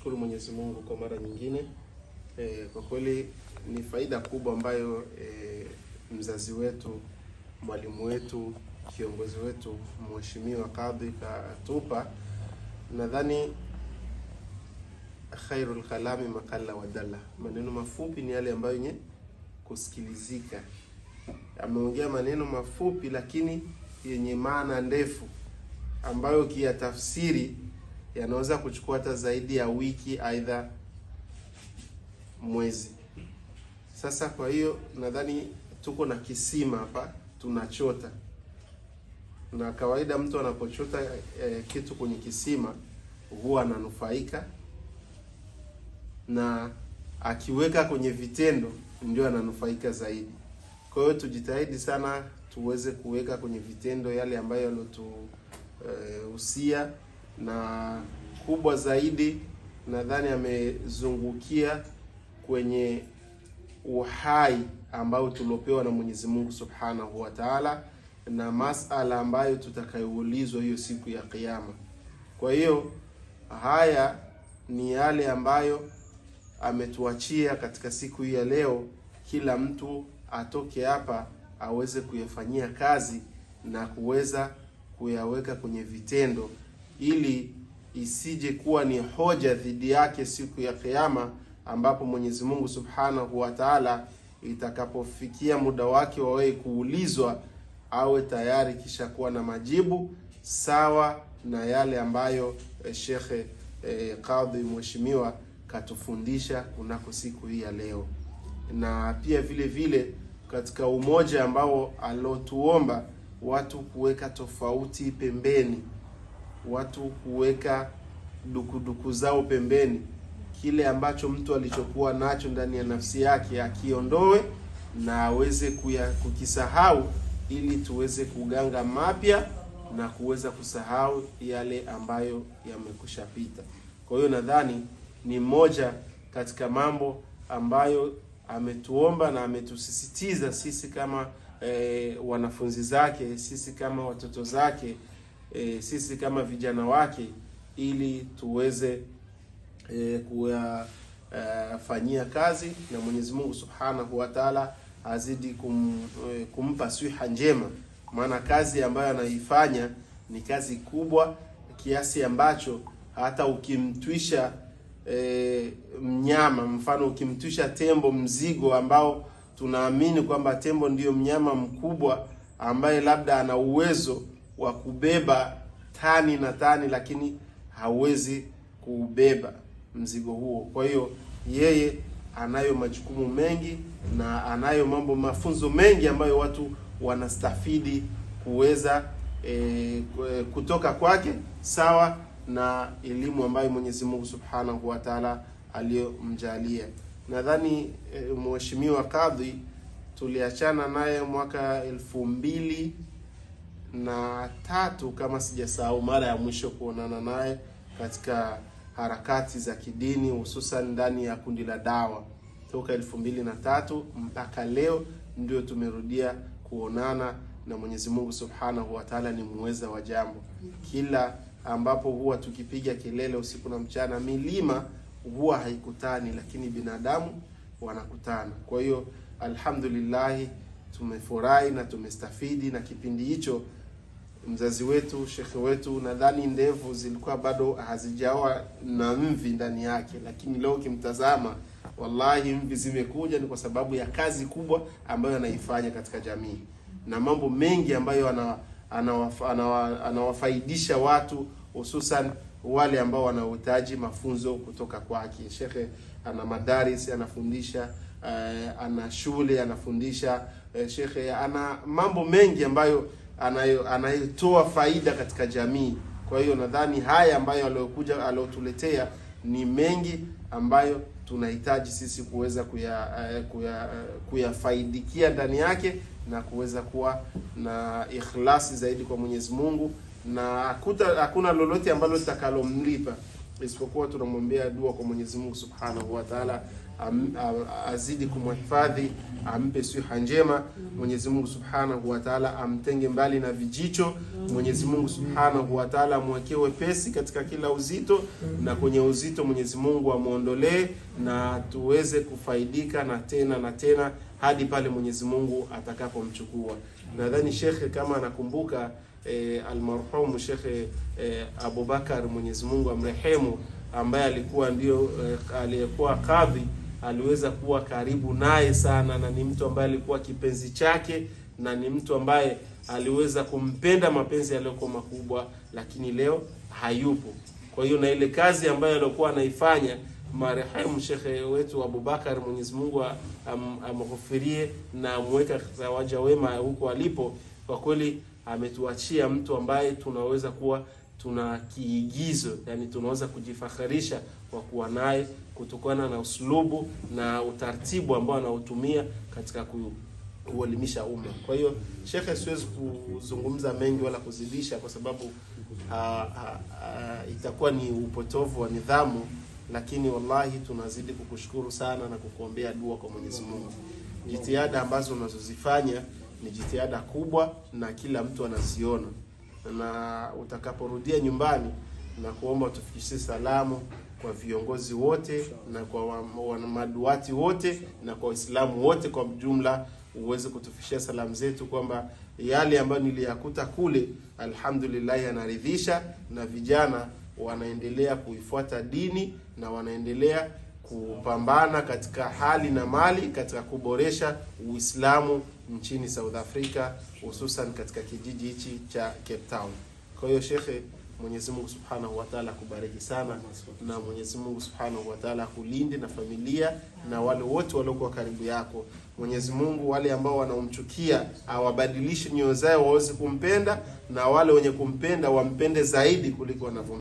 Tunamshukuru Mwenyezi Mungu kwa mara nyingine. Kwa kweli ni faida kubwa ambayo mzazi wetu, mwalimu wetu, kiongozi wetu, mheshimiwa kadhi katupa. Nadhani khairul kalami makalla wadalla. Maneno mafupi ni yale ambayo yenye kusikilizika. Ameongea maneno mafupi lakini yenye maana ndefu ambayo ukiyatafsiri yanaweza kuchukua hata zaidi ya wiki aidha mwezi. Sasa kwa hiyo nadhani tuko na kisima hapa tunachota. Na kawaida mtu anapochota kitu kwenye kisima huwa ananufaika, na akiweka kwenye vitendo ndio ananufaika zaidi. Kwa hiyo tujitahidi sana tuweze kuweka kwenye vitendo yale ambayo yalotuhusia, na kubwa zaidi nadhani amezungukia kwenye uhai ambao tulopewa na Mwenyezi Mungu Subhanahu wa Ta'ala, na masala ambayo tutakayoulizwa hiyo siku ya Kiyama. Kwa hiyo haya ni yale ambayo ametuachia katika siku hii ya leo. Kila mtu atoke hapa aweze kuyafanyia kazi na kuweza kuyaweka kwenye vitendo, ili isije kuwa ni hoja dhidi yake siku ya Kiyama, ambapo Mwenyezi Mungu Subhanahu wa Ta'ala itakapofikia muda wake wawe kuulizwa, awe tayari kisha kuwa na majibu sawa na yale ambayo Shekhe Kadhi mheshimiwa katufundisha kunako siku hii ya leo. Na pia vile vile katika umoja ambao alotuomba watu kuweka tofauti pembeni, watu kuweka dukuduku zao pembeni, kile ambacho mtu alichokuwa nacho ndani ya nafsi yake akiondoe na aweze kukisahau, ili tuweze kuganga mapya na kuweza kusahau yale ambayo yamekushapita. Kwa hiyo nadhani ni moja katika mambo ambayo ametuomba na ametusisitiza sisi kama wanafunzi zake, sisi kama watoto zake, sisi kama vijana wake, ili tuweze kuyafanyia kazi, na Mwenyezi Mungu Subhanahu wa Ta'ala azidi kumpa siha njema. Maana kazi ambayo anaifanya ni kazi kubwa kiasi ambacho hata ukimtwisha mnyama, mfano ukimtwisha tembo mzigo ambao tunaamini kwamba tembo ndiyo mnyama mkubwa ambaye labda ana uwezo wa kubeba tani na tani, lakini hawezi kubeba mzigo huo. Kwa hiyo yeye anayo majukumu mengi na anayo mafunzo mengi ambayo watu wanastafidi kuweza kutoka kwake, sawa na elimu ambayo Mwenyezi Mungu Subhanahu wa Ta'ala aliyomjalia. Nadhani mheshimiwa kadhi tuliachana naye mwaka 2003 kama sijasahau, mara ya mwisho kuonana naye katika harakati za kidini, hususan ndani ya kundi la dawa. Toka 2003 mpaka leo ndio tumerudia kuonana, na Mwenyezi Mungu Subhanahu wa Ta'ala ni muweza wa jambo. Kila ambapo huwa tukipiga kelele usiku na mchana, milima huwa haikutani, lakini binadamu wanakutana. Kwa hiyo alhamdulillah tumefurahi na tumestafidi na kipindi hicho. Mzazi wetu, shekhe wetu, nadhani ndevu zilikuwa bado hazijawa na mvi ndani yake, lakini leo kimtazama, wallahi mvi zimekuja. Ni kwa sababu ya kazi kubwa ambayo anaifanya katika jamii na mambo mengi ambayo anawafaidisha watu, hususan wale ambao wanahitaji mafunzo kutoka kwake. Shekhe ana madaris anafundisha, ana shule anafundisha, shekhe ana mambo mengi ambayo anayotoa faida katika jamii. Kwa hiyo nadhani haya ambayo alotuletea ni mengi ambayo tunahitaji sisi kuweza kuyafaidikia ndani yake, na kuweza kuwa na ikhlasi zaidi kwa Mwenyezi Mungu, na hakuna lolote ambalo litakalomlipa. isipokuwa tunamwombea dua kwa Mwenyezi Mungu Subhanahu wa Ta'ala azidi kumhifadhi, ampe siha njema. Mwenyezi Mungu Subhanahu wa Ta'ala amtenge mbali na vijicho. Mwenyezi Mungu Subhanahu wa Ta'ala amwekee wepesi katika kila uzito, na kwenye uzito Mwenyezi Mungu amuondolee, na tuweze kufaidika na tena hadi pale Mwenyezi Mungu atakapomchukua. Nadhani Sheikh kama anakumbuka almarhum Sheikh Abubakar, Mwenyezi Mungu amrehemu, ambaye alikuwa ndio aliyekuwa kadhi, aliweza kuwa karibu naye sana, na ni mtu ambaye alikuwa kipenzi chake, na ni mtu ambaye aliweza kumpenda mapenzi yaliyokuwa makubwa, lakini leo hayupo. Kwa hiyo na ile kazi ambayo alikuwa anaifanya marehemu Sheikh wetu Abubakar, Mwenyezi Mungu amghufirie na amweka waja wema huko alipo, kwa kweli ametuachia mtu ambaye tunaweza kuwa tuna kiigizo, yani tunaweza kujifakharisha kwa kuwa naye, kutokana na uslubu na utaratibu ambao anautumia katika kuelimisha umma. Kwa hiyo Sheikh, siwezi kuzungumza mengi wala kuzidisha, kwa sababu itakuwa ni upotovu wa nidhamu, lakini wallahi tunazidi kukushukuru sana na kukuombea dua kwa Mwenyezi Mungu. Jitihada ambazo unazozifanya ni jitihada kubwa na kila mtu anaziona, na utakaporudia nyumbani na kuomba tufikishie salamu kwa viongozi wote na kwa maduati wote na kwa Waislamu wote kwa jumla, uweze kutufikishia salamu zetu kwamba yale ambayo niliyakuta kule alhamdulillah yanaridhisha, na vijana wanaendelea kuifuata dini na wanaendelea kupambana katika hali na mali katika kuboresha Uislamu nchini South Africa, hususan katika kijiji hichi cha Cape Town. Kwa hiyo Shekhe, Mwenyezi Mungu Subhanahu wa Ta'ala kubariki sana, na Mwenyezi Mungu Subhanahu wa Ta'ala kulinde na familia na wale wote waliokuwa karibu yako. Mwenyezi Mungu wale ambao wanaomchukia awabadilishe nyoyo zao waweze kumpenda, na wale wenye kumpenda wampende zaidi kuliko wanavyo